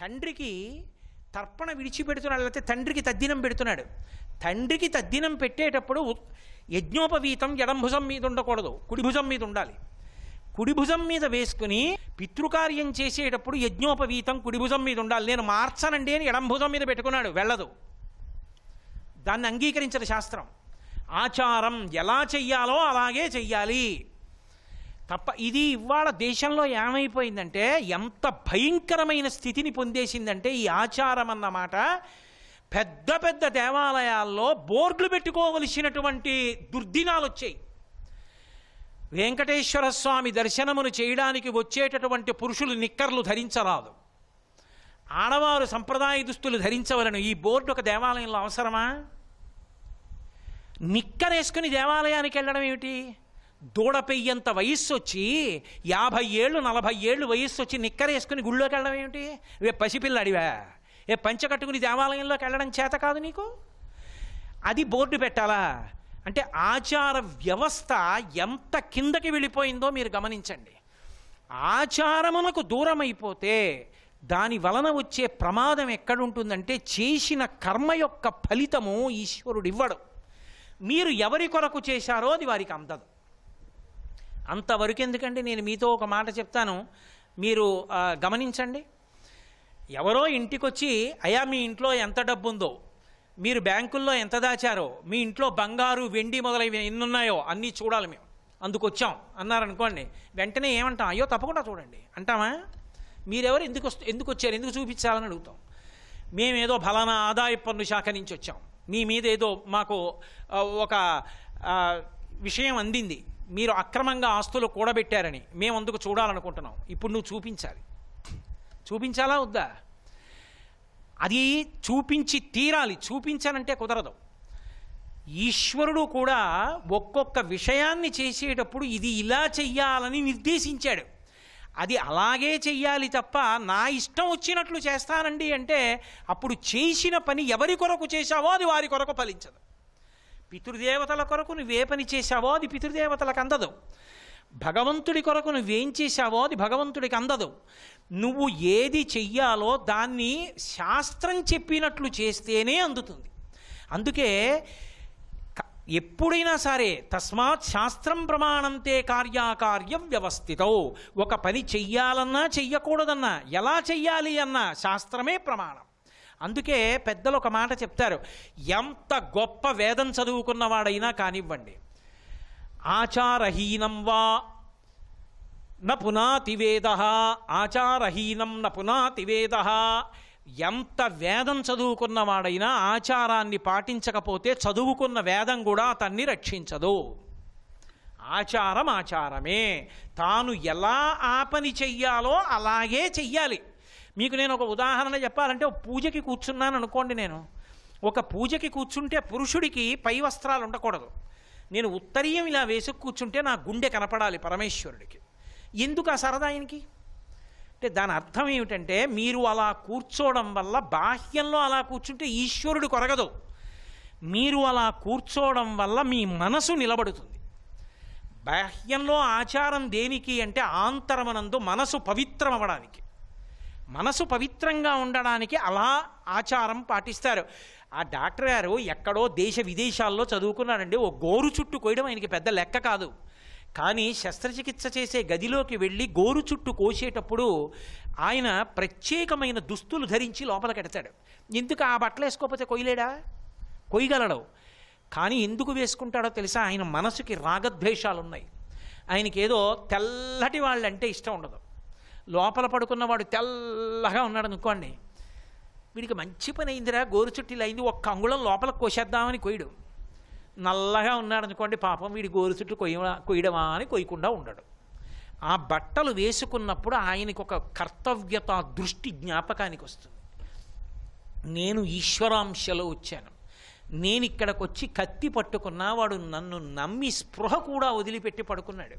తండ్రికి తర్పణ విడిచిపెడుతున్నాడు, లేకపోతే తండ్రికి తద్దినం పెడుతున్నాడు. తండ్రికి తద్దినం పెట్టేటప్పుడు యజ్ఞోపవీతం ఎడం భుజం మీద ఉండకూడదు, కుడి భుజం మీద ఉండాలి. కుడి భుజం మీద వేసుకుని పితృకార్యం చేసేటప్పుడు యజ్ఞోపవీతం కుడి భుజం మీద ఉండాలి. నేను మార్చనండి అని ఎడం భుజం మీద పెట్టుకున్నాడు, వెళ్ళదు. దాన్ని అంగీకరించదు శాస్త్రం. ఆచారం ఎలా చెయ్యాలో అలాగే చెయ్యాలి తప్ప. ఇది ఇవాళ దేశంలో ఏమైపోయిందంటే, ఎంత భయంకరమైన స్థితిని పొందేసిందంటే ఈ ఆచారం అన్నమాట. పెద్ద పెద్ద దేవాలయాల్లో బోర్డులు పెట్టుకోవలసినటువంటి దుర్దినాలు వచ్చాయి. వెంకటేశ్వర స్వామి దర్శనమును చేయడానికి వచ్చేటటువంటి పురుషులు నిక్కర్లు ధరించరాదు, ఆడవారు సంప్రదాయ దుస్తులు ధరించవలను. ఈ బోర్డు ఒక దేవాలయంలో అవసరమా? నిక్కరేసుకుని దేవాలయానికి వెళ్ళడం ఏమిటి? దూడపెయ్యంత వయస్సు వచ్చి 50 ఏళ్ళు 40 ఏళ్ళు వయస్సు వచ్చి నిక్కరేసుకుని గుళ్ళోకి వెళ్ళడం ఏమిటి? వే పసిపిల్లడివా? ఏ పంచ కట్టుకుని దేవాలయంలోకి వెళ్ళడం చేత కాదు నీకు? అది బోర్డు పెట్టాలా? అంటే ఆచార వ్యవస్థ ఎంత కిందకి వెళ్ళిపోయిందో మీరు గమనించండి. ఆచారమునకు దూరం అయిపోతే దాని వలన వచ్చే ప్రమాదం ఎక్కడుంటుందంటే, చేసిన కర్మ యొక్క ఫలితము ఈశ్వరుడు ఇవ్వడు. మీరు ఎవరి కొరకు చేశారో అది వారికి అందదు. అంతవరకు ఎందుకండి? నేను మీతో ఒక మాట చెప్తాను, మీరు గమనించండి. ఎవరో ఇంటికొచ్చి, అయ్యా మీ ఇంట్లో ఎంత డబ్బు ఉందో, మీరు బ్యాంకుల్లో ఎంత దాచారో, మీ ఇంట్లో బంగారు వెండి మొదలైన ఎన్నున్నాయో అన్నీ చూడాలి మేము, అందుకొచ్చాం అన్నారనుకోండి. వెంటనే ఏమంటాం? అయ్యో తప్పకుండా చూడండి అంటామా? మీరెవరు, ఎందుకు వచ్చారు, ఎందుకు చూపించాలని అడుగుతాం. మేమేదో ఫలానా ఆదాయ పన్ను శాఖ నుంచి వచ్చాం, మీ మీద ఏదో మాకు ఒక విషయం అందింది, మీరు అక్రమంగా ఆస్తులు కూడబెట్టారని మేము అందుకు చూడాలనుకుంటున్నాం. ఇప్పుడు నువ్వు చూపించాలి. చూపించాలా వద్దా? అది చూపించి తీరాలి. చూపించాలంటే కుదరదు. ఈశ్వరుడు కూడా ఒక్కొక్క విషయాన్ని చేసేటప్పుడు ఇది ఇలా చెయ్యాలని నిర్దేశించాడు, అది అలాగే చెయ్యాలి తప్ప నా ఇష్టం వచ్చినట్లు చేస్తానండి అంటే అప్పుడు చేసిన పని ఎవరి కొరకు చేశావో అది వారి కొరకు ఫలించదు. పితృదేవతల కొరకు నువ్వే పని చేశావో అది పితృదేవతలకు అందదు. భగవంతుడి కొరకు నువ్వేం చేశావో అది భగవంతుడికి అందదు. నువ్వు ఏది చెయ్యాలో దాన్ని శాస్త్రం చెప్పినట్లు చేస్తేనే అందుతుంది. అందుకే ఎప్పుడైనా సరే తస్మాత్ శాస్త్రం ప్రమాణంతే కార్యాకార్యం వ్యవస్థితో. ఒక పని చెయ్యాలన్నా చెయ్యకూడదన్నా ఎలా చెయ్యాలి అన్నా శాస్త్రమే ప్రమాణం. అందుకే పెద్దలు ఒక మాట చెప్తారు, ఎంత గొప్ప వేదం చదువుకున్నవాడైనా కానివ్వండి, ఆచారహీనం వా న పునాతి వేద, ఆచారహీనం న పునాతి వేద. ఎంత వేదం చదువుకున్నవాడైనా ఆచారాన్ని పాటించకపోతే చదువుకున్న వేదం కూడా అతన్ని రక్షించదు. ఆచారం ఆచారమే. తాను ఎలా ఆ పని చెయ్యాలో అలాగే చెయ్యాలి. మీకు నేను ఒక ఉదాహరణ చెప్పాలంటే, ఒక పూజకి కూర్చున్నాను అనుకోండి. నేను ఒక పూజకి కూర్చుంటే పురుషుడికి పై వస్త్రాలు ఉండకూడదు. నేను ఉత్తరీయం ఇలా వేసుకు కూర్చుంటే నా గుండె కనపడాలి పరమేశ్వరుడికి. ఎందుకు ఆ సరదా ఆయనకి? అంటే దాని అర్థం ఏమిటంటే, మీరు అలా కూర్చోవడం వల్ల బాహ్యంలో అలా కూర్చుంటే ఈశ్వరుడు కొరగదు. మీరు అలా కూర్చోవడం వల్ల మీ మనసు నిలబడుతుంది. బాహ్యంలో ఆచారం దేనికి అంటే ఆంతరమనందు మనసు పవిత్రం అవ్వడానికి, మనసు పవిత్రంగా ఉండడానికి అలా ఆచారం పాటిస్తారు. ఆ డాక్టర్ గారు ఎక్కడో దేశ విదేశాల్లో చదువుకున్నాడండి. ఓ గోరు చుట్టు కోయడం ఆయనకి పెద్ద లెక్క కాదు. కానీ శస్త్రచికిత్స చేసే గదిలోకి వెళ్ళి గోరు చుట్టు కోసేటప్పుడు ఆయన ప్రత్యేకమైన దుస్తులు ధరించి లోపలికెడతాడు. ఎందుకు? ఆ బట్టలు వేసుకోకపోతే కొయ్యలేడా? కొయ్యగలడు. కానీ ఎందుకు వేసుకుంటాడో తెలుసా? ఆయన మనసుకి రాగద్వేషాలు ఉన్నాయి. ఆయనకి ఏదో తెల్లటి వాళ్ళంటే ఇష్టం ఉండదు. లోపల పడుకున్నవాడు తెల్లగా ఉన్నాడు అనుకోండి, వీడికి మంచి పని అయిందిరా, గోరు చుట్టిలు అయింది, ఒక్క అంగుళం లోపలికి కోసేద్దామని కొయ్యడు. నల్లగా ఉన్నాడు అనుకోండి, పాపం వీడి గోరు చుట్టూ కొయ్యడమా అని కొయ్యకుండా ఉండడు. ఆ బట్టలు వేసుకున్నప్పుడు ఆయనకు ఒక కర్తవ్యత దృష్టి జ్ఞాపకానికి వస్తుంది. నేను ఈశ్వరాంశలో వచ్చాను, నేను ఇక్కడికి వచ్చి కత్తి పట్టుకున్నా వాడు నన్ను నమ్మి స్పృహ కూడా వదిలిపెట్టి పడుకున్నాడు.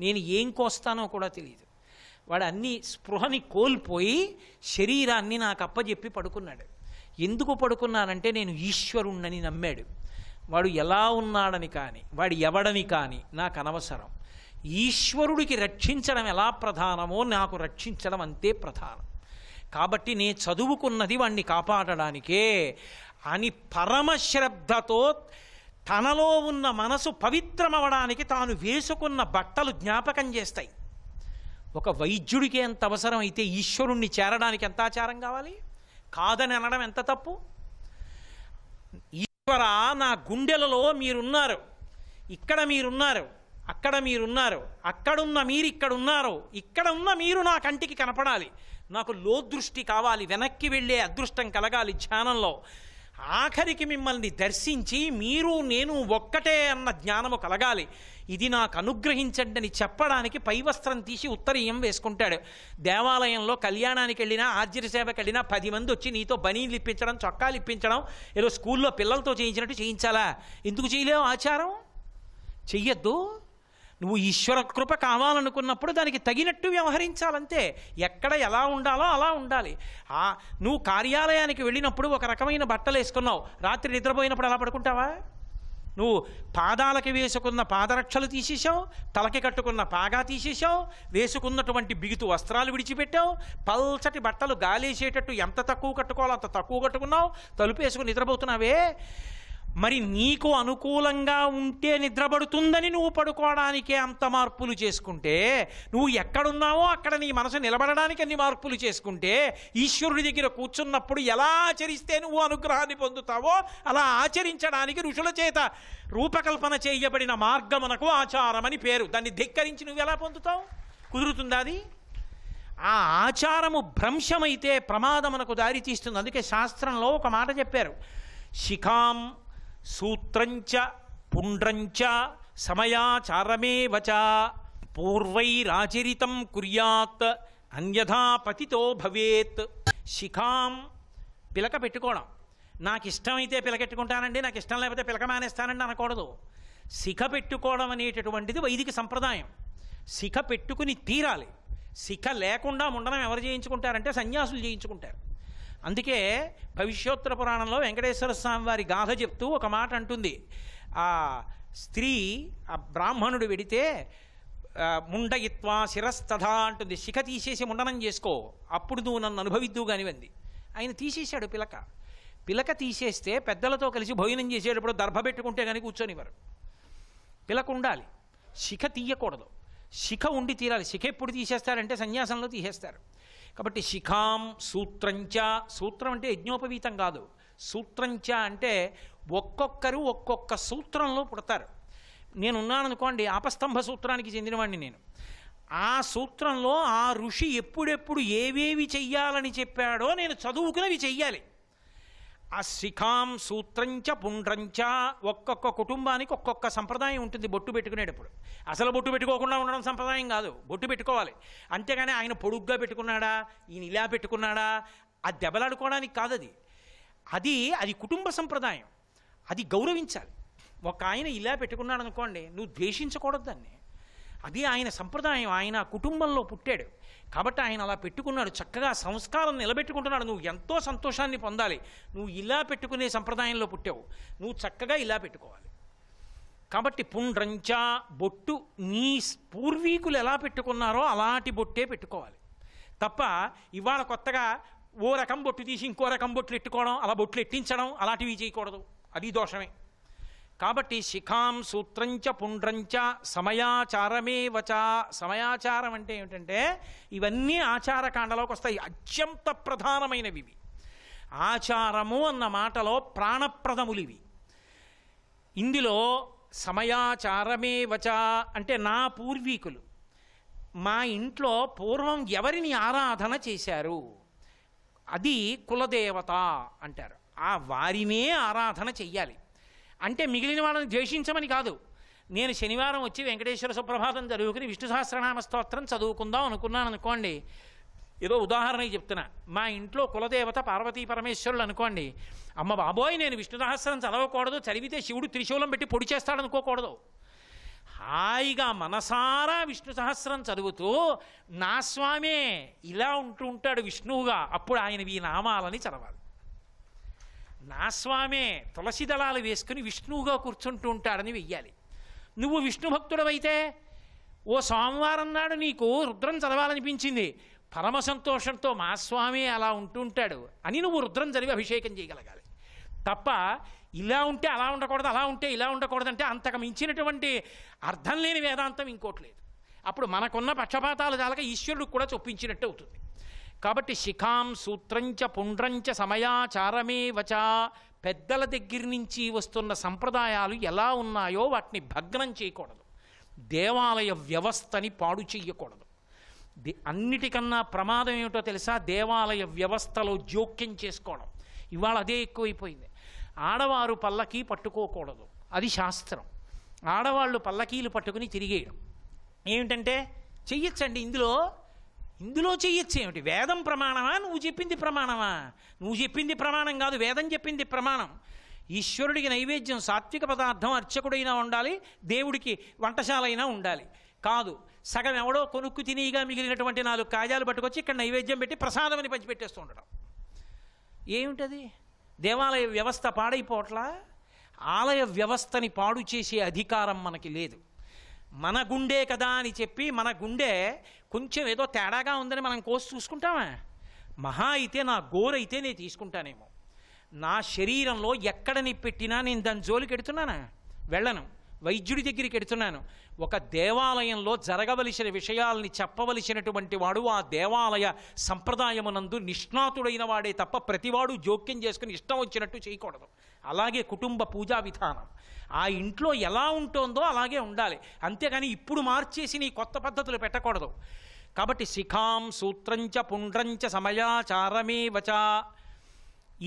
నేను ఏం కోస్తానో కూడా తెలియదు. వాడు అన్ని స్పృహని కోల్పోయి శరీరాన్ని నాకు అప్పజెప్పి పడుకున్నాడు. ఎందుకు పడుకున్నానంటే నేను ఈశ్వరుణ్ణని నమ్మాడు. వాడు ఎలా ఉన్నాడని కానీ వాడు ఎవడని కానీ నాకు అనవసరం. ఈశ్వరుడికి రక్షించడం ఎలా ప్రధానమో నాకు రక్షించడం అంతే ప్రధానం. కాబట్టి నే చదువుకున్నది వాణ్ణి కాపాడడానికే అని పరమశ్రద్ధతో తనలో ఉన్న మనసు పవిత్రమవడానికి తాను వేసుకున్న బట్టలు జ్ఞాపకం చేస్తాయి. ఒక వైద్యుడికి ఎంత అవసరం అయితే ఈశ్వరుణ్ణి చేరడానికి ఎంత ఆచారం కావాలి? కాదని అనడం ఎంత తప్పు? ఈశ్వర, నా గుండెలలో మీరున్నారు, ఇక్కడ మీరున్నారు, అక్కడ మీరున్నారు, అక్కడున్న మీరు ఇక్కడ ఉన్నారు, ఇక్కడ ఉన్న మీరు నా కంటికి కనపడాలి, నాకు లోదృష్టి కావాలి, వెనక్కి వెళ్ళే అదృష్టం కలగాలి ధ్యానంలో, ఆఖరికి మిమ్మల్ని దర్శించి మీరు నేను ఒక్కటే అన్న జ్ఞానము కలగాలి, ఇది నాకు అనుగ్రహించండి అని చెప్పడానికి పై వస్త్రం తీసి ఉత్తరీయం వేసుకుంటాడు. దేవాలయంలో కళ్యాణానికి వెళ్ళినా ఆర్జిత సేవకి వెళ్ళినా 10 మంది వచ్చి నీతో బనీలు ఇప్పించడం, చొక్కాలు ఇప్పించడం, ఏదో స్కూల్లో పిల్లలతో చేయించినట్టు చేయించాలా? ఎందుకు చేయలేవు? ఆచారం చెయ్యొద్దు. నువ్వు ఈశ్వర కృప కావాలనుకున్నప్పుడు దానికి తగినట్టు వ్యవహరించాలంతే. ఎక్కడ ఎలా ఉండాలో అలా ఉండాలి. నువ్వు కార్యాలయానికి వెళ్ళినప్పుడు ఒక రకమైన బట్టలు వేసుకున్నావు, రాత్రి నిద్రపోయినప్పుడు అలా పడుకుంటావా? నువ్వు పాదాలకి వేసుకున్న పాదరక్షలు తీసేసావు, తలకి కట్టుకున్న పాగా తీసేసావు, వేసుకున్నటువంటి బిగుతు వస్త్రాలు విడిచిపెట్టావు, పల్చటి బట్టలు గాలేసేటట్టు ఎంత తక్కువ కట్టుకోవాలో అంత తక్కువ కట్టుకున్నావు, తలుపు వేసుకుని నిద్రపోతున్నావే. మరి నీకు అనుకూలంగా ఉంటే నిద్రపడుతుందని నువ్వు పడుకోవడానికే అంత మార్పులు చేసుకుంటే, నువ్వు ఎక్కడున్నావో అక్కడ నీ మనసు నిలబడడానికి అన్ని మార్పులు చేసుకుంటే, ఈశ్వరుడి దగ్గర కూర్చున్నప్పుడు ఎలా ఆచరిస్తే నువ్వు అనుగ్రహాన్ని పొందుతావో అలా ఆచరించడానికి ఋషుల చేత రూపకల్పన చేయబడిన మార్గమునకు ఆచారమని పేరు. దాన్ని ధిక్కరించి నువ్వు ఎలా పొందుతావు? కుదురుతుందా అది? ఆ ఆచారము భ్రంశమైతే ప్రమాదమునకు దారి తీస్తుంది. అందుకే శాస్త్రంలో ఒక మాట చెప్పారు, శిఖాం సూత్రంచ పుండ్రంచ సమయాచారమేవచ పూర్వైరాచరితం కుర్యాత్ అన్యథా పతితో భవేత్. శిఖాం పిలక పెట్టుకోవడం. నాకు ఇష్టమైతే పిలకెట్టుకుంటానండి, నాకు ఇష్టం లేకపోతే పిలక మానేస్తానండి అనకూడదు. శిఖ పెట్టుకోవడం అనేటటువంటిది వైదిక సంప్రదాయం. శిఖ పెట్టుకుని తీరాలి. శిఖ లేకుండా ఉండడం ఎవరు చేయించుకుంటారంటే సన్యాసులు చేయించుకుంటారు. అందుకే భవిష్యోత్తర పురాణంలో వెంకటేశ్వర స్వామి వారి గాథ చెప్తూ ఒక మాట అంటుంది, ఆ స్త్రీ ఆ బ్రాహ్మణుడు వెడితే ముండయిత్వా శిరస్తథా అంటుంది, శిఖ తీసేసి ముండనం చేసుకో, అప్పుడు నువ్వు నన్ను అనుభవిద్దువు కానివ్వండి. ఆయన తీసేశాడు పిలక. పిలక తీసేస్తే పెద్దలతో కలిసి భోజనం చేసేటప్పుడు దర్భ పెట్టుకుంటే కానీ కూర్చొనివ్వరు. పిలక ఉండాలి, శిఖ తీయకూడదు. శిఖ ఉండి తీరాలి. శిఖ ఎప్పుడు తీసేస్తారంటే సన్యాసంలో తీసేస్తారు. కాబట్టి శిఖాం సూత్రంచ, సూత్రం అంటే యజ్ఞోపవీతం కాదు, సూత్రంచ అంటే ఒక్కొక్కరు ఒక్కొక్క సూత్రంలో పుడతారు. నేనున్నాననుకోండి, ఆపస్తంభ సూత్రానికి చెందినవాడిని నేను. ఆ సూత్రంలో ఆ ఋషి ఎప్పుడెప్పుడు ఏవేవి చెయ్యాలని చెప్పాడో నేను చదువుకునేవి చెయ్యాలి. ఆ శిఖాం సూత్రంచ పుండ్రంచ, ఒక్కొక్క కుటుంబానికి ఒక్కొక్క సంప్రదాయం ఉంటుంది బొట్టు పెట్టుకునేటప్పుడు. అసలు బొట్టు పెట్టుకోకుండా ఉండడం సంప్రదాయం కాదు, బొట్టు పెట్టుకోవాలి. అంతేగాని ఆయన పొడుగ్గా పెట్టుకున్నాడా, ఈయన ఇలా పెట్టుకున్నాడా, అది దెబ్బలాడుకోవడానికి కాదు. అది కుటుంబ సంప్రదాయం, అది గౌరవించాలి. ఒక ఆయన ఇలా పెట్టుకున్నాడు అనుకోండి, నువ్వు ద్వేషించకూడదు దాన్ని. అది ఆయన సంప్రదాయం, ఆయన కుటుంబంలో పుట్టాడు కాబట్టి ఆయన అలా పెట్టుకున్నాడు. చక్కగా సంస్కారం నిలబెట్టుకుంటున్నాడు. నువ్వు ఎంతో సంతోషాన్ని పొందాలి. నువ్వు ఇలా పెట్టుకునే సంప్రదాయంలో పుట్టావు, నువ్వు చక్కగా ఇలా పెట్టుకోవాలి. కాబట్టి పుండ్రంచ, బొట్టు నీ పూర్వీకులు ఎలా పెట్టుకున్నారో అలాంటి బొట్టే పెట్టుకోవాలి తప్ప ఇవాళ కొత్తగా ఓ రకం బొట్టు తీసి ఇంకో రకం బొట్లు ఎట్టుకోవడం, అలా బొట్లు ఎట్టించడం, అలాంటివి చేయకూడదు. అది దోషమే. కాబట్టి శిఖాం సూత్రంచ పుండ్రంచ సమయాచారమేవచ. సమయాచారం అంటే ఏమిటంటే ఇవన్నీ ఆచారకాండలోకి వస్తాయి, అత్యంత ప్రధానమైనవి ఇవి. ఆచారము అన్న మాటలో ప్రాణప్రదములివి. ఇందులో సమయాచారమేవచ అంటే నా పూర్వీకులు మా ఇంట్లో పూర్వం ఎవరిని ఆరాధన చేశారు, అది కులదేవత అంటారు. ఆ వారినే ఆరాధన చెయ్యాలి. అంటే మిగిలిన వాళ్ళని ద్వేషించమని కాదు. నేను శనివారం వచ్చి వెంకటేశ్వర సుప్రభాతం చదువుకుని విష్ణు సహస్రనామ స్తోత్రం చదువుకుందాం అనుకున్నాను అనుకోండి, ఏదో ఉదాహరణకి చెప్తున్నా, మా ఇంట్లో కులదేవత పార్వతీ పరమేశ్వరులు అనుకోండి, అమ్మ బాబోయ్ నేను విష్ణు సహస్రం చదవకూడదు, చదివితే శివుడు త్రిశూలం పెట్టి పొడి చేస్తాడనుకోకూడదు. హాయిగా మనసారా విష్ణు సహస్రం చదువుతూ నా స్వామే ఇలా ఉంటాడు విష్ణువుగా, అప్పుడు ఆయన ఈ నామాలని చదవాలి. నా స్వామే తులసి దళాలు వేసుకుని విష్ణువుగా కూర్చుంటూ ఉంటాడని వెయ్యాలి. నువ్వు విష్ణు భక్తుడవైతే ఓ సోమవారం నాడు నీకు రుద్రం చదవాలనిపించింది, పరమ సంతోషంతో మా స్వామి అలా ఉంటుంటాడు అని నువ్వు రుద్రం చదివి అభిషేకం చేయగలగాలి తప్ప ఇలా ఉంటే అలా ఉండకూడదు, అలా ఉంటే ఇలా ఉండకూడదు అంటే అంతకు మించినటువంటి అర్థం లేని వేదాంతం ఇంకోటి లేదు. అప్పుడు మనకున్న పక్షపాతాలు చాలక ఈశ్వరుడికి కూడా చొప్పించినట్టు అవుతుంది. కాబట్టి శిఖాం సూత్రంచ పుండ్రంచ సమయాచారమే వచ, పెద్దల దగ్గర నుంచి వస్తున్న సంప్రదాయాలు ఎలా ఉన్నాయో వాటిని భగ్నం చేయకూడదు, దేవాలయ వ్యవస్థని పాడు చెయ్యకూడదు. అన్నిటికన్నా ప్రమాదం ఏమిటో తెలుసా? దేవాలయ వ్యవస్థలో జోక్యం చేసుకోవడం. ఇవాళ అదే ఎక్కువైపోయింది. ఆడవారు పల్లకీ పట్టుకోకూడదు, అది శాస్త్రం. ఆడవాళ్ళు పల్లకీలు పట్టుకుని తిరిగేయడం ఏమిటంటే చెయ్యొచ్చండి, ఇందులో చెయ్యొచ్చు ఏమిటి? వేదం ప్రమాణమా? నువ్వు చెప్పింది ప్రమాణమా? నువ్వు చెప్పింది ప్రమాణం కాదు, వేదం చెప్పింది ప్రమాణం. ఈశ్వరుడికి నైవేద్యం సాత్విక పదార్థం అర్చకుడైనా ఉండాలి, దేవుడికి వంటశాల అయినా ఉండాలి. కాదు, సగం ఎవడో కొనుక్కు తినిగా మిగిలినటువంటి 4 కాజాలు పట్టుకొచ్చి ఇక్కడ నైవేద్యం పెట్టి ప్రసాదమని పంచిపెట్టేస్తూ ఉండడం ఏమిటది? దేవాలయ వ్యవస్థ పాడైపోవట్లా? ఆలయ వ్యవస్థని పాడు చేసే అధికారం మనకి లేదు. మన గుండె కదా అని చెప్పి మన గుండె కొంచెం ఏదో తేడాగా ఉందని మనం కోసి చూసుకుంటామా? మహా అయితే నా గోరైతే నేను తీసుకుంటానేమో. నా శరీరంలో ఎక్కడ పెట్టినా నేను దాని జోలికి ఎడుతున్నానా? వెళ్ళను. వైద్యుడి దగ్గరికి ఎడుతున్నాను. ఒక దేవాలయంలో జరగవలసిన విషయాల్ని చెప్పవలసినటువంటి వాడు ఆ దేవాలయ సంప్రదాయమునందు నిష్ణాతుడైన వాడే తప్ప ప్రతివాడు జోక్యం చేసుకుని ఇష్టం వచ్చినట్టు చేయకూడదు. అలాగే కుటుంబ పూజా విధానం ఆ ఇంట్లో ఎలా ఉంటుందో అలాగే ఉండాలి, అంతేగాని ఇప్పుడు మార్చేసి నీ కొత్త పద్ధతులు పెట్టకూడదు. కాబట్టి శిఖాం సూత్రంచ పుండ్రంచ సమయాచారమే వచ,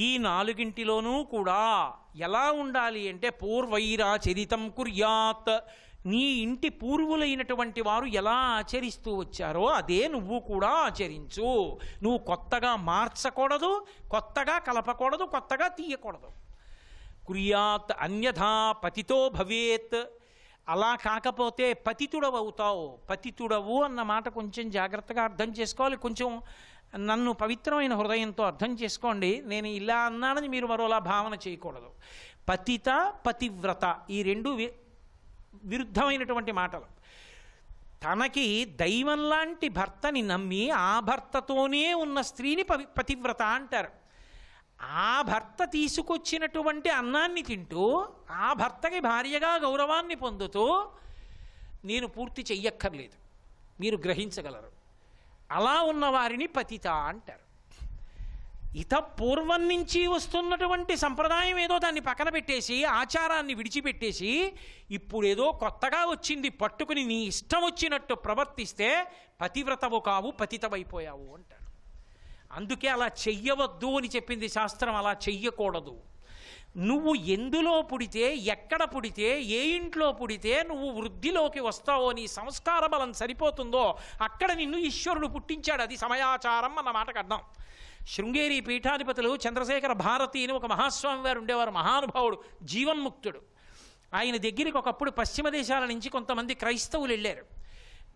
ఈ 4గింటిలోనూ కూడా ఎలా ఉండాలి అంటే పూర్వైరాచరితం కుర్యాత్, నీ ఇంటి పూర్వులైనటువంటి వారు ఎలా ఆచరిస్తూ వచ్చారో అదే నువ్వు కూడా ఆచరించు. నువ్వు కొత్తగా మార్చకూడదు, కొత్తగా కలపకూడదు, కొత్తగా తీయకూడదు. కుర్యాత్ అన్యథా పతితో భవేత్, అలా కాకపోతే పతితుడవవుతావు. పతితుడవు అన్న మాట కొంచెం జాగ్రత్తగా అర్థం చేసుకోవాలి. కొంచెం నన్ను పవిత్రమైన హృదయంతో అర్థం చేసుకోండి. నేను ఇలా అన్నానని మీరు మరోలా భావన చేయకూడదు. పతిత పతివ్రత ఈ 2 విరుద్ధమైనటువంటి మాటలు. తనకి దైవం లాంటి భర్తని నమ్మి ఆ భర్తతోనే ఉన్న స్త్రీని పతివ్రత అంటారు. ఆ భర్త తీసుకొచ్చినటువంటి అన్నాన్ని తింటూ ఆ భర్తకి భార్యగా గౌరవాన్ని పొందుతూ నేను పూర్తి చెయ్యక్కర్లేదు, మీరు గ్రహించగలరు. అలా ఉన్న వారిని పతిత అంటారు. పూర్వం నుంచి వస్తున్నటువంటి సంప్రదాయం ఏదో దాన్ని పక్కన పెట్టేసి ఆచారాన్ని విడిచిపెట్టేసి ఇప్పుడేదో కొత్తగా వచ్చింది పట్టుకుని నీ ఇష్టం వచ్చినట్టు ప్రవర్తిస్తే పతివ్రతవు కావు, పతితవైపోయావు అంటారు. అందుకే అలా చెయ్యవద్దు అని చెప్పింది శాస్త్రం. అలా చెయ్యకూడదు. నువ్వు ఎందులో పుడితే, ఎక్కడ పుడితే, ఏ ఇంట్లో పుడితే నువ్వు వృద్ధిలోకి వస్తావో, నీ సంస్కార బలం సరిపోతుందో అక్కడ నిన్ను ఈశ్వరుడు పుట్టించాడు. అది సమయాచారం అన్న మాటకు అర్థం. శృంగేరి పీఠాధిపతులు చంద్రశేఖర భారతి అని ఒక మహాస్వామి వారు ఉండేవారు. మహానుభావుడు, జీవన్ముక్తుడు. ఆయన దగ్గరికి ఒకప్పుడు పశ్చిమ దేశాల నుంచి కొంతమంది క్రైస్తవులు వెళ్ళారు.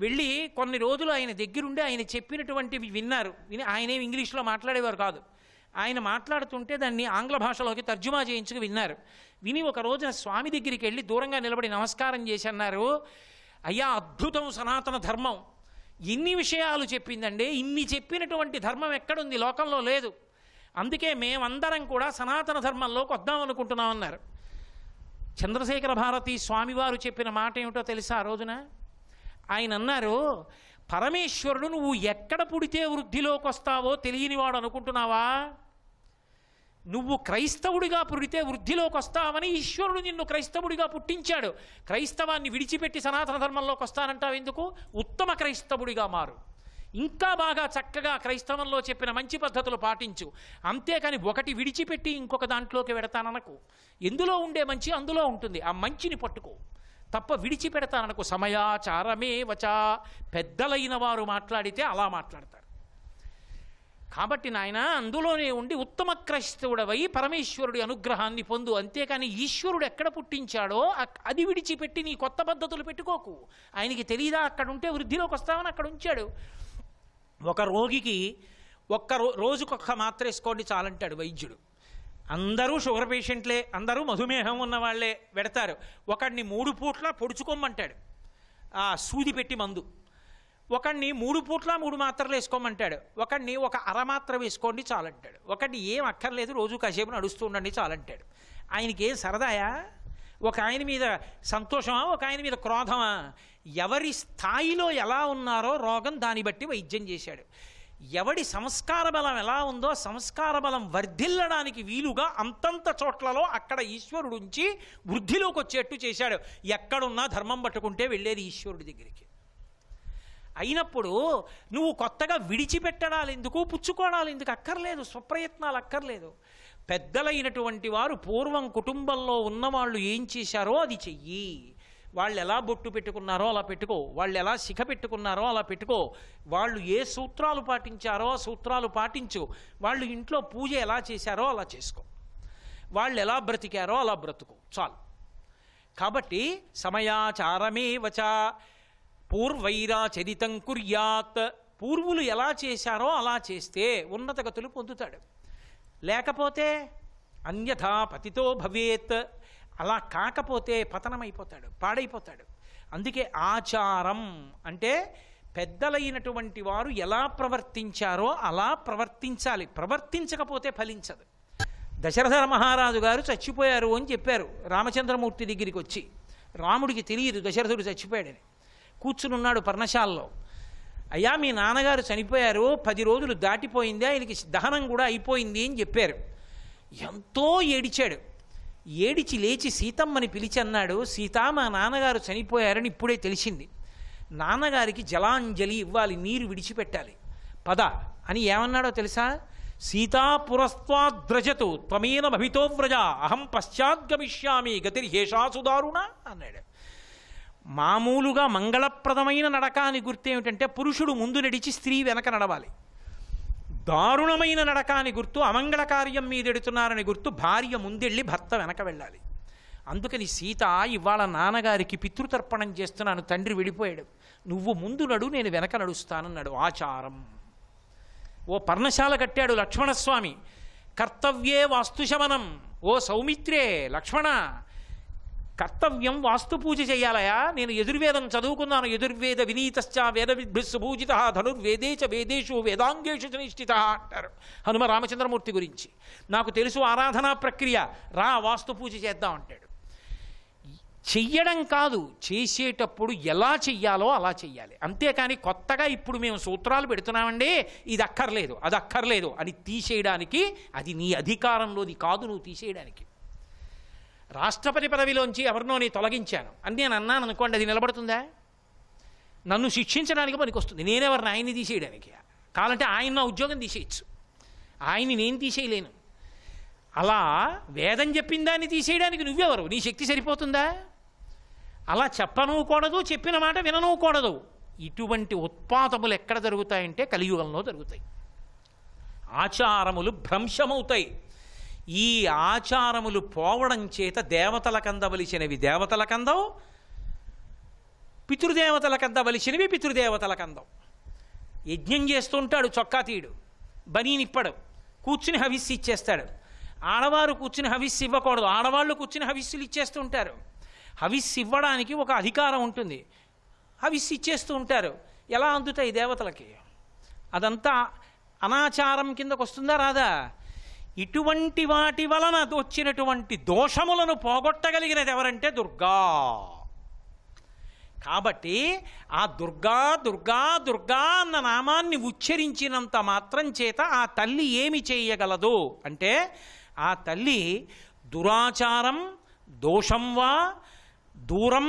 వెళ్ళి కొన్ని రోజులు ఆయన దగ్గరుండి ఆయన చెప్పినటువంటివి విన్నారు. ఆయనేం ఇంగ్లీష్లో మాట్లాడేవారు కాదు. ఆయన మాట్లాడుతుంటే దాన్ని ఆంగ్ల భాషలోకి తర్జుమా చేయించుకు విన్నారు. విని ఒక రోజున స్వామి దగ్గరికి వెళ్ళి దూరంగా నిలబడి నమస్కారం చేసి అన్నారు, అయ్యా అద్భుతం సనాతన ధర్మం, ఇన్ని విషయాలు చెప్పిందండి, ఇన్ని చెప్పినటువంటి ధర్మం ఎక్కడుంది, లోకంలో లేదు. అందుకే మేమందరం కూడా సనాతన ధర్మంలోకి వద్దామనుకుంటున్నామన్నారు. చంద్రశేఖర భారతి స్వామివారు చెప్పిన మాట ఏమిటో తెలుసా? ఆ రోజున ఆయన అన్నారు, పరమేశ్వరుడు నువ్వు ఎక్కడ పుడితే వృద్ధిలోకి వస్తావో తెలియనివాడు అనుకుంటున్నావా? నువ్వు క్రైస్తవుడిగా పుడితే వృద్ధిలోకి వస్తావని ఈశ్వరుడు నిన్ను క్రైస్తవుడిగా పుట్టించాడు. క్రైస్తవాన్ని విడిచిపెట్టి సనాతన ధర్మంలోకి వస్తానంటావు ఎందుకు? ఉత్తమ క్రైస్తవుడిగా మారు, ఇంకా బాగా చక్కగా క్రైస్తవంలో చెప్పిన మంచి పద్ధతులు పాటించు. అంతేకాని ఒకటి విడిచిపెట్టి ఇంకొక దాంట్లోకి వెడతాననకు. ఎందులో ఉండే మంచి అందులో ఉంటుంది, ఆ మంచిని పట్టుకో తప్ప విడిచిపెడతాననకు. సమయాచారమే వచ, పెద్దలైన వారు మాట్లాడితే అలా మాట్లాడతారు. కాబట్టి నాయన అందులోనే ఉండి ఉత్తమ క్రైస్తవుడవై పరమేశ్వరుడి అనుగ్రహాన్ని పొందు. అంతేకాని ఈశ్వరుడు ఎక్కడ పుట్టించాడో అది విడిచిపెట్టి నీ కొత్త పద్ధతులు పెట్టుకోకు. ఆయనకి తెలియదా అక్కడ ఉంటే వృద్ధిలోకి వస్తామని అక్కడ ఉంచాడు. ఒక రోగికి రోజుకొక్క మాత్ర వేసుకోండి చాలంటాడు వైద్యుడు. అందరూ షుగర్ పేషెంట్లే, అందరూ మధుమేహం ఉన్నవాళ్లే పెడతారు. ఒకడిని 3 పూట్ల పొడుచుకోమంటాడు ఆ సూది పెట్టి మందు. ఒకడిని 3 పూట్ల 3 మాత్రలు వేసుకోమంటాడు, ఒకడిని ఒక అరమాత్ర వేసుకోండి చాలంటాడు, ఒకడిని ఏం అక్కర్లేదు రోజు కాసేపు నడుస్తూ ఉండండి చాలంటాడు. ఆయనకి ఏం సరదాయా? ఒక ఆయన మీద సంతోషమా, ఒక ఆయన మీద క్రోధమా? ఎవరి స్థాయిలో ఎలా ఉన్నారో రోగం దాన్ని బట్టి వైద్యం చేశాడు. ఎవడి సంస్కార బలం ఎలా ఉందో సంస్కార బలం వర్ధిల్లడానికి వీలుగా అంతంత చోట్లలో అక్కడ ఈశ్వరుడు ఉంచి వృద్ధిలోకి వచ్చేట్టు చేశాడు. ఎక్కడున్నా ధర్మం పట్టుకుంటే వెళ్ళేది ఈశ్వరుడి దగ్గరికి. అయినప్పుడు నువ్వు కొత్తగా విడిచిపెట్టడాలు ఎందుకు, పుచ్చుకోవడాలు ఎందుకు? అక్కర్లేదు, స్వప్రయత్నాలు అక్కర్లేదు. పెద్దలైనటువంటి వారు పూర్వం కుటుంబంలో ఉన్నవాళ్ళు ఏం చేశారో అది చెయ్యి. వాళ్ళు ఎలా బొట్టు పెట్టుకున్నారో అలా పెట్టుకో, వాళ్ళు ఎలా శిఖ పెట్టుకున్నారో అలా పెట్టుకో, వాళ్ళు ఏ సూత్రాలు పాటించారో ఆ సూత్రాలు పాటించు, వాళ్ళు ఇంట్లో పూజ ఎలా చేశారో అలా చేసుకో, వాళ్ళు ఎలా బ్రతికారో అలా బ్రతుకు, చాలు. కాబట్టి సమయాచారమేవచ పూర్వైరాచరితం కుర్యాత్, పూర్వులు ఎలా చేశారో అలా చేస్తే ఉన్నత గతులు పొందుతాడు. లేకపోతే అన్యథా పతితో భవేత్, అలా కాకపోతే పతనమైపోతాడు, పాడైపోతాడు. అందుకే ఆచారం అంటే పెద్దలైనటువంటి వారు ఎలా ప్రవర్తించారో అలా ప్రవర్తించాలి, ప్రవర్తించకపోతే ఫలించదు. దశరథ మహారాజు గారు చచ్చిపోయారు అని చెప్పారు రామచంద్రమూర్తి దగ్గరికి వచ్చి. రాముడికి తెలియదు దశరథుడు చచ్చిపోయాడని. కూర్చునున్నాడు పర్ణశాలలో. అయ్యా మీ నాన్నగారు చనిపోయారు, 10 రోజులు దాటిపోయింది, ఆయనకి దహనం కూడా అయిపోయింది అని చెప్పారు. ఎంతో ఏడిచాడు. ఏడిచి లేచి సీతమ్మని పిలిచి అన్నాడు, సీత మా నాన్నగారు చనిపోయారని ఇప్పుడే తెలిసింది, నాన్నగారికి జలాంజలి ఇవ్వాలి, నీరు విడిచిపెట్టాలి, పద అని ఏమన్నాడో తెలుసా? సీతా పురస్త్వాద్రజతు త్వమేన భవితో వ్రజ అహం పశ్చాద్గమిష్యామి గతిర్హేషాసు దారుణ అన్నాడు. మామూలుగా మంగళప్రదమైన నడక అని గుర్తు ఏమిటంటే పురుషుడు ముందు నడిచి స్త్రీ వెనక నడవాలి. దారుణమైన నడక అని గుర్తు అమంగళ కార్యం మీదెడుతున్నారని గుర్తు భార్య ముందెళ్ళి భర్త వెనక వెళ్ళాలి. అందుకని సీత ఇవాళ నాన్నగారికి పితృతర్పణం చేస్తున్నాను, తండ్రి విడిపోయాడు, నువ్వు ముందు నడు నేను వెనక నడుస్తానన్నాడు. ఆచారం. ఓ పర్ణశాల కట్టాడు లక్ష్మణస్వామి. కర్తవ్యే వాస్తుశమనం. ఓ సౌమిత్రే లక్ష్మణ, కర్తవ్యం వాస్తు పూజ చేయాలయా. నేను యజుర్వేదం చదువుకున్నాను, యజుర్వేద వినీతశ్చ వేద విద్భిస్సు పూజిత ధనుర్వేదే చ వేదేషు వేదాంగేషు నిష్ఠిత అంటారు హనుమ రామచంద్రమూర్తి గురించి. నాకు తెలుసు ఆరాధనా ప్రక్రియ, రా వాస్తు పూజ చేద్దాం అంటాడు. చెయ్యడం కాదు, చేసేటప్పుడు ఎలా చెయ్యాలో అలా చెయ్యాలి. అంతేకాని కొత్తగా ఇప్పుడు మేము సూత్రాలు పెడుతున్నామండి, ఇది అక్కర్లేదు అది అక్కర్లేదు అని తీసేయడానికి అది నీ అధికారంలోది కాదు, నువ్వు తీసేయడానికి. రాష్ట్రపతి పదవిలోంచి ఎవరినో నేను తొలగించాను అని నేను అన్నాను అనుకోండి, అది నిలబడుతుందా? నన్ను శిక్షించడానికి పనికొస్తుంది. నేనెవరిని ఆయన్ని తీసేయడానికి? కావాలంటే ఆయన నా ఉద్యోగం తీసేయచ్చు, ఆయన్ని నేను తీసేయలేను. అలా వేదం చెప్పిన దాన్ని తీసేయడానికి నువ్వెవరు? నీ శక్తి సరిపోతుందా? అలా చెప్పనూకూడదు, చెప్పిన మాట విననూకూడదు. ఇటువంటి ఉత్పాతములు ఎక్కడ జరుగుతాయంటే కలియుగంలో జరుగుతాయి. ఆచారములు భ్రంశమవుతాయి. ఈ ఆచారములు పోవడం చేత దేవతలకు అందవలసినవి దేవతలకు అందవు, పితృదేవతలకు అందవలసినవి పితృదేవతలకు అందవు. యజ్ఞం చేస్తుంటాడు, చొక్కా తీయడు, బనీనిప్పడు, కూర్చుని హవిస్సు ఇచ్చేస్తాడు. ఆడవారు కూర్చుని హవిస్సు ఇవ్వకూడదు, ఆడవాళ్ళు కూర్చుని హవిస్సులు ఇచ్చేస్తూ ఉంటారు. హవిస్సు ఇవ్వడానికి ఒక అధికారం ఉంటుంది, హవిస్సు ఇచ్చేస్తూ ఉంటారు. ఎలా అందుతాయి దేవతలకి? అదంతా అనాచారం కిందకు వస్తుందా రాదా? ఇటువంటి వాటి వలన వచ్చినటువంటి దోషములను పోగొట్టగలిగినది ఎవరంటే దుర్గా. కాబట్టి ఆ దుర్గా దుర్గా దుర్గా అన్న నామాన్ని ఉచ్చరించినంత మాత్రం చేత ఆ తల్లి ఏమి చేయగలదు అంటే, ఆ తల్లి దురాచారం దోషం వా దూరం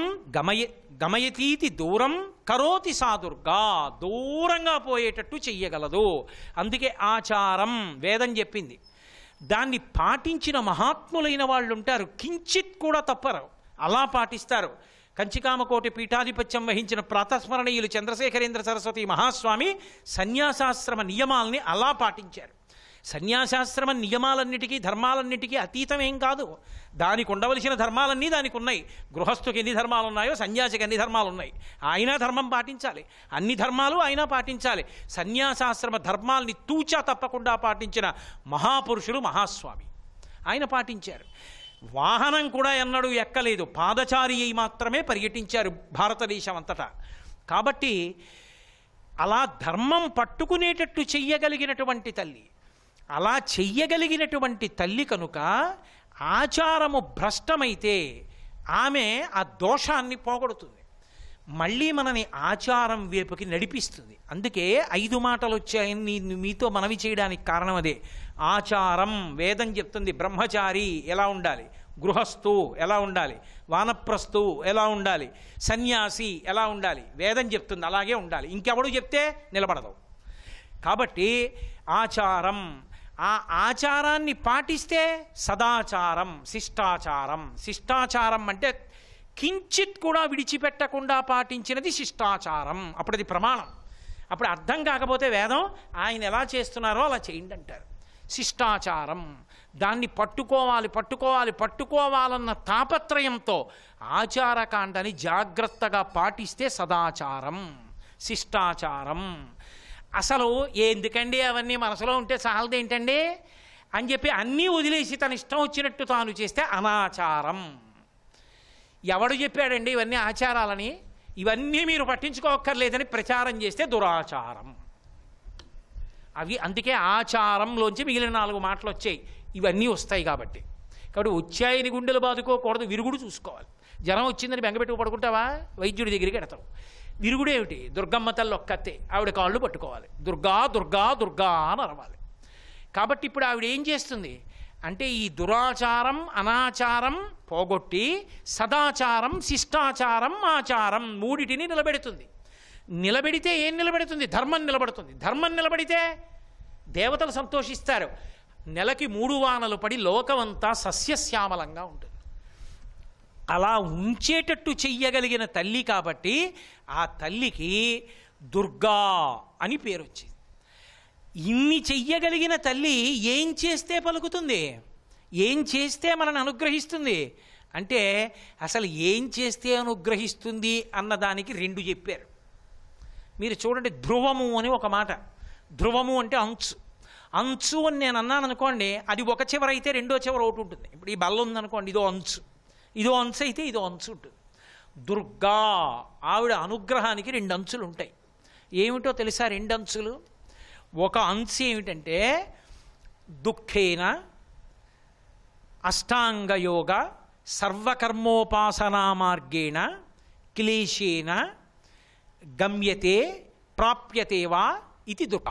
గమయతీతి దూరం కరోతి సా దుర్గా, దూరంగా పోయేటట్టు చెయ్యగలదు. అందుకే ఆచారం వేదం చెప్పింది. దాన్ని పాటించిన మహాత్ములైన వాళ్ళు ఉంటారు, కించిత్ కూడా తప్పరు, అలా పాటిస్తారు. కంచికామకోటి పీఠాధిపత్యం వహించిన ప్రాతస్మరణీయులు చంద్రశేఖరేంద్ర సరస్వతి మహాస్వామి సన్యాసాశ్రమ నియమాల్ని అలా పాటించారు. సన్యాసాశ్రమ నియమాలన్నిటికీ ధర్మాలన్నిటికీ అతీతమేం కాదు, దానికి ఉండవలసిన ధర్మాలన్నీ దానికి ఉన్నాయి. గృహస్థుకి ఎన్ని ధర్మాలు ఉన్నాయో సన్యాసికి ఎన్ని ధర్మాలు ఉన్నాయి, ఆయన ధర్మం పాటించాలి, అన్ని ధర్మాలు ఆయన పాటించాలి. సన్యాసాశ్రమ ధర్మాల్ని తూచా తప్పకుండా పాటించిన మహాపురుషులు మహాస్వామి, ఆయన పాటించారు. వాహనం కూడా ఎన్నడూ ఎక్కలేదు, పాదచారి అయి మాత్రమే పర్యటించారు భారతదేశం అంతటా. కాబట్టి అలా ధర్మం పట్టుకునేటట్టు చెయ్యగలిగినటువంటి తల్లి. అలా చెయ్యగలిగినటువంటి తల్లి కనుక ఆచారము భ్రష్టమైతే ఆమె ఆ దోషాన్ని పోగొడుతుంది, మళ్ళీ మనని ఆచారం వైపుకి నడిపిస్తుంది. అందుకే 5 మాటలు వచ్చాయని మీతో మనవి చేయడానికి కారణం అదే. ఆచారం వేదం చెప్తుంది, బ్రహ్మచారి ఎలా ఉండాలి, గృహస్థు ఎలా ఉండాలి, వానప్రస్థు ఎలా ఉండాలి, సన్యాసి ఎలా ఉండాలి, వేదం చెప్తుంది అలాగే ఉండాలి. ఇంకెవడు చెప్తే నిలబడదు. కాబట్టి ఆచారం, ఆ ఆచారాన్ని పాటిస్తే సదాచారం, శిష్టాచారం. శిష్టాచారం అంటే కించిత్ కూడా విడిచిపెట్టకుండా పాటించినది శిష్టాచారం. అప్పుడు అది ప్రమాణం. అప్పుడు అర్థం కాకపోతే వేదం ఆయన ఎలా చేస్తున్నారో అలా చేయండి అంటారు. శిష్టాచారం దాన్ని పట్టుకోవాలన్న తాపత్రయంతో ఆచారకాండని జాగ్రత్తగా పాటిస్తే సదాచారం, శిష్టాచారం. అసలు ఎందుకండి అవన్నీ మనసులో ఉంటే చాలదేంటండి అని చెప్పి అన్నీ వదిలేసి తన ఇష్టం వచ్చినట్టు తాను చేస్తే అనాచారం. ఎవడు చెప్పాడండి ఇవన్నీ ఆచారాలని, ఇవన్నీ మీరు పట్టించుకోక్కర్లేదని ప్రచారం చేస్తే దురాచారం. అవి అందుకే ఆచారంలోంచి మిగిలిన 4 మాటలు వచ్చాయి, ఇవన్నీ వస్తాయి కాబట్టి. వచ్చాయని గుండెలు బాదుకోకూడదు, విరుగుడు చూసుకోవాలి. జ్వరం వచ్చిందని బెంగపెట్టుకు పడుకుంటావా, వైద్యుడి దగ్గరికి ఎడతావు. విరుగుడు ఏమిటి, దుర్గమ్మ తల్లి ఒక్కతే, ఆవిడ కాళ్ళు పట్టుకోవాలి, దుర్గా దుర్గా దుర్గా అని అరవాలి. కాబట్టి ఇప్పుడు ఆవిడ ఏం చేస్తుంది అంటే ఈ దురాచారం అనాచారం పోగొట్టి సదాచారం శిష్టాచారం ఆచారం 3టిని నిలబెడుతుంది. నిలబెడితే ఏం నిలబెడుతుంది, ధర్మం నిలబడుతుంది. ధర్మం నిలబడితే దేవతలు సంతోషిస్తారు. నెలకి 3 వానలు పడి లోకమంతా సస్యశ్యామలంగా ఉంటుంది. అలా ఉంచేటట్టు చెయ్యగలిగిన తల్లి కాబట్టి ఆ తల్లికి దుర్గా అని పేరు వచ్చింది. ఇన్ని చెయ్యగలిగిన తల్లి ఏం చేస్తే పలుకుతుంది, ఏం చేస్తే మనని అనుగ్రహిస్తుంది అంటే అసలు ఏం చేస్తే అనుగ్రహిస్తుంది అన్నదానికి 2 చెప్పారు. మీరు చూడండి, ధ్రువము అని ఒక మాట. ధ్రువము అంటే అంచు. అంచు అని నేను అన్నాను అనుకోండి, అది ఒక చివర అయితే రెండో చివర ఒకటి ఉంటుంది. ఇప్పుడు ఈ బల్ల ఉందనుకోండి, ఇదో అంచు, ఇదో అంచు అయితే ఇదో అంచు ఉంటుంది. దుర్గా ఆవిడ అనుగ్రహానికి 2 అంచులు ఉంటాయి. ఏమిటో తెలుసా 2 అంచులు? ఒక అంశ ఏమిటంటే దుఃఖేన అష్టాంగయోగ సర్వకర్మోపాసనా మార్గేణ క్లేశేన గమ్యతే ప్రాప్యతేవా ఇది దుఃఖ.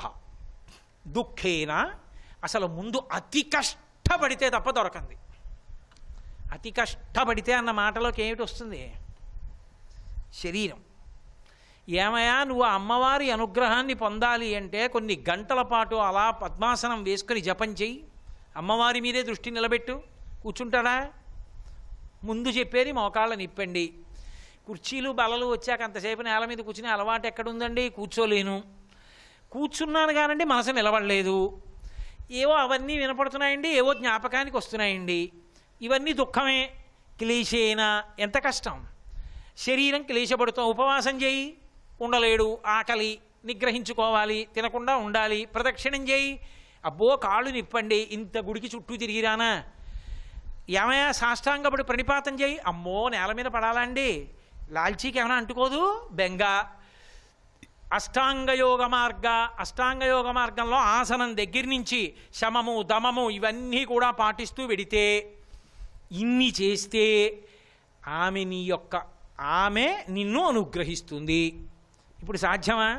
దుఃఖేన అసలు ముందు అతి కష్టపడితే తప్ప దొరకంది. అతి కష్టపడితే అన్న మాటలోకి ఏమిటి వస్తుంది? శరీరం. ఏమయ్యా నువ్వు అమ్మవారి అనుగ్రహాన్ని పొందాలి అంటే కొన్ని గంటల పాటు అలా పద్మాసనం వేసుకొని జపం చెయ్యి, అమ్మవారి మీదే దృష్టి నిలబెట్టు. కూర్చుంటాడా? ముందు చెప్పేది మోకాళ్ళ నిప్పండి. కుర్చీలు బలలు వచ్చాక అంతసేపు నేల మీద కూర్చునే అలవాటు ఎక్కడుందండి? కూర్చోలేను. కూర్చున్నాను కానండి మనసు నిలబడలేదు. ఏవో అవన్నీ వినపడుతున్నాయండి, ఏవో జ్ఞాపకానికి వస్తున్నాయండి. ఇవన్నీ దుఃఖమే. క్లేశేనా, ఎంత కష్టం. శరీరం క్లేశపడుతాం. ఉపవాసం చేయి, ఉండలేడు. ఆకలి నిగ్రహించుకోవాలి, తినకుండా ఉండాలి. ప్రదక్షిణం చేయి, అబ్బో కాళ్ళు నిప్పండి, ఇంత గుడికి చుట్టూ తిరిగిరానా. ఏమయ్యా సాష్టాంగపడి ప్రణిపాతం చేయి, అమ్మో నేల మీద పడాలండి, లాల్చీకి ఏమైనా అంటుకోదు, బెంగ. అష్టాంగయోగ మార్గంలో ఆసనం దగ్గర నుంచి శమము దమము ఇవన్నీ కూడా పాటిస్తూ వెడితే, ఇన్ని చేస్తే ఆమె నిన్ను అనుగ్రహిస్తుంది. ఇప్పుడు సాధ్యమా?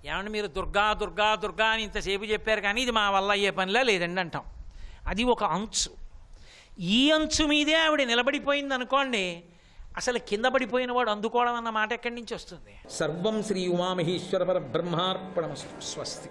ఏమంటే మీరు దుర్గా దుర్గా దుర్గా అని ఇంతసేపు చెప్పారు కానీ ఇది మా వల్ల అయ్యే పనిలా లేదండి అంటాం. అది ఒక అంచు. ఈ అంచు మీదే ఆవిడ నిలబడిపోయింది అనుకోండి, అసలు కింద పడిపోయిన వాడు అందుకోవడం అన్న మాట ఎక్కడి నుంచి వస్తుంది? సర్వం శ్రీ ఉమామహేశ్వర పరబ్రహ్మార్పణమస్తు. స్వస్తి.